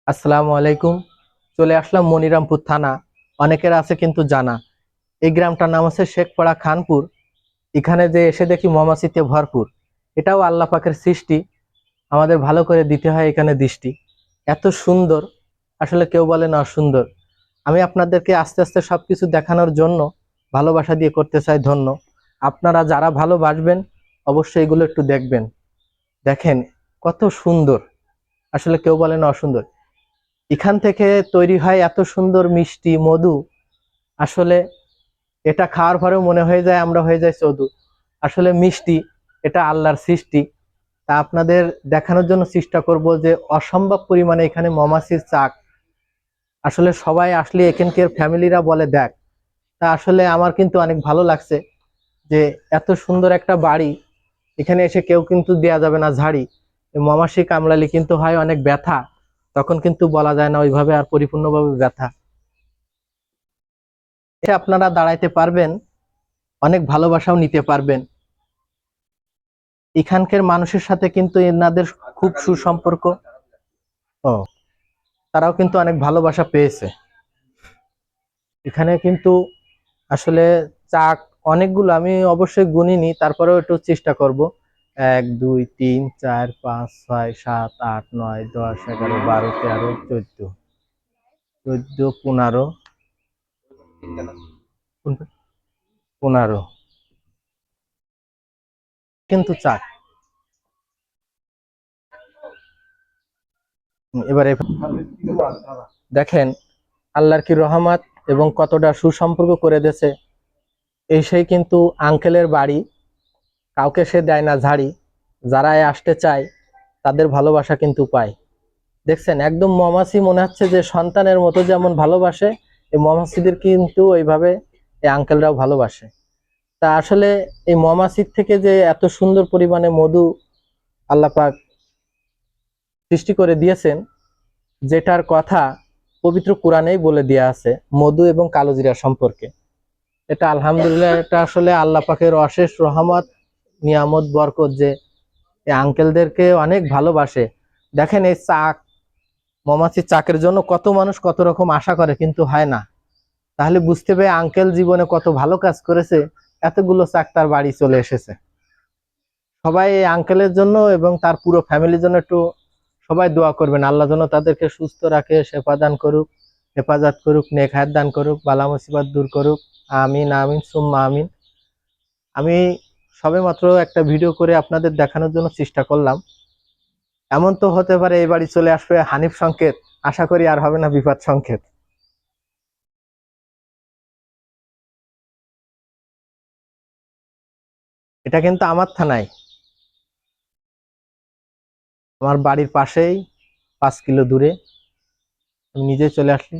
আসসালামু আলাইকুম। চলে আসলাম মনিরামপুর থানা। অনেকের আছে কিন্তু জানা, এই গ্রামটার নাম হচ্ছে শেখপাড়া খানপুর। এখানে যে এসে দেখি মৌমাছিতে ভরপুর। এটাও আল্লাহ পাকের সৃষ্টি, আমাদের ভালো করে দিতে হয় এখানে দৃষ্টি। এত সুন্দর, আসলে কেউ বলে না সুন্দর। আমি আপনাদেরকে আস্তে আস্তে সবকিছু দেখানোর জন্য ভালোবাসা দিয়ে করতে চাই ধন্য। আপনারা যারা ভালোবাসবেন অবশ্যই এগুলো একটু দেখবেন। দেখেন কত সুন্দর, আসলে কেউ বলে না অসুন্দর। এখান থেকে তৈরি হয় এত সুন্দর মিষ্টি মধু। আসলে এটা খাওয়ার পরেও মনে হয়ে যায় আমরা হয়ে যাই চধু। আসলে মিষ্টি, এটা আল্লাহর সৃষ্টি। তা আপনাদের দেখানোর জন্য চেষ্টা করব যে অসম্ভব পরিমাণে এখানে মৌমাছির চাক। আসলে সবাই আসলে এখানকার ফ্যামিলিরা বলে দেখ। তা আসলে আমার কিন্তু অনেক ভালো লাগছে যে এত সুন্দর একটা বাড়ি, এখানে এসে কেউ কিন্তু দেয়া যাবে না ঝাড়ি। এই মৌমাছি কামড়ালে কিন্তু হয় অনেক ব্যথা, তখন কিন্তু বলা যায় না ওইভাবে আর পরিপূর্ণভাবে ব্যথা। এ আপনারা দাঁড়াইতে পারবেন, অনেক ভালোবাসাও নিতে পারবেন। এখানকার মানুষের সাথে কিন্তু এনাদের খুব সুসম্পর্ক। ও, তারাও কিন্তু অনেক ভালোবাসা পেয়েছে এখানে কিন্তু। আসলে চাক অনেকগুলো, আমি অবশ্যই গুনিনি, তারপরেও একটু চেষ্টা করব। 1 2 3 4 5 6 7 8 9 10 11 12 13 14 15 15 কিন্তু চাক। এবারে দেখেন আল্লাহর কি রহমত এবং কতটা সুসম্পর্ক করে দিয়েছে। এই সেই কিন্তু আঙ্কেলের বাড়ি, কাউকে সে দেয় না ঝাড়ি। যারা আসতে চায় তাদের ভালোবাসা কিন্তু পায়। দেখছেন একদম মৌমাছি মনে হচ্ছে যে সন্তানের মতো যেমন ভালোবাসে, এই মৌমাছিদের কিন্তু ওইভাবে এই আঙ্কেলরাও ভালোবাসে। তা আসলে এই মৌমাছির থেকে যে এত সুন্দর পরিমাণে মধু আল্লাহ পাক সৃষ্টি করে দিয়েছেন, যেটার কথা পবিত্র কোরআনেই বলে দেয়া আছে মধু এবং কালোজিরা সম্পর্কে। এটা আলহামদুলিল্লাহ, এটা আসলে আল্লাহ পাকের অশেষ রহমত, নিয়ামত, বরকত যে এই আঙ্কেলদেরকে অনেক ভালোবাসে। দেখেন এই চাক, মৌমাছির চাকের জন্য কত মানুষ কত রকম আশা করে কিন্তু হয় না। তাহলে বুঝতে পেরে আঙ্কেল জীবনে কত ভালো কাজ করেছে, এতগুলো চাক তার বাড়ি চলে এসেছে। সবাই এই আঙ্কেলের জন্য এবং তার পুরো ফ্যামিলির জন্য একটু সবাই দোয়া করবেন, আল্লাহ যেন তাদেরকে সুস্থ রাখে, সেবা দান করুক, হেফাজত করুক, নেক হায়াত দান করুক, বালা মুসিবত দূর করুক। আমিন আমিন সুম্মা আমিন। আমি সবেমাত্র একটা ভিডিও করে আপনাদের দেখানোর জন্য চেষ্টা করলাম। এমন তো হতে পারে এই বাড়ি চলে আসবে হানিফ সংকেত, আশা করি আর হবে না বিপদ সংকেত। এটা কিন্তু আমার থানায়, আমার বাড়ির পাশেই, 5 কিলো দূরে। আমি নিজে চলে আসলি।